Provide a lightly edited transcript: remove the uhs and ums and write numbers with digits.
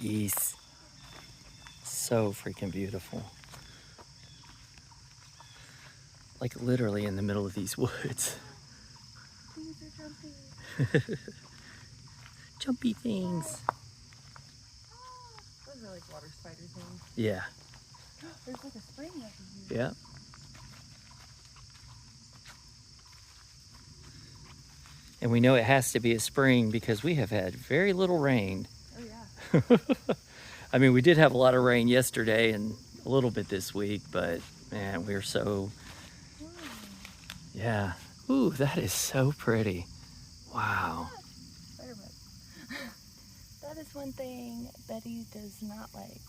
geese. So freaking beautiful. Like literally in the middle of these woods. These are jumpy. Jumpy things. Those are like water spider things. Yeah. There's like a spring over here. Yeah. And we know it has to be a spring because we have had very little rain. Oh yeah. I mean, we did have a lot of rain yesterday and a little bit this week, but man, we're so, yeah. Ooh, that is so pretty. Wow. Spider web. That is one thing Betty does not like.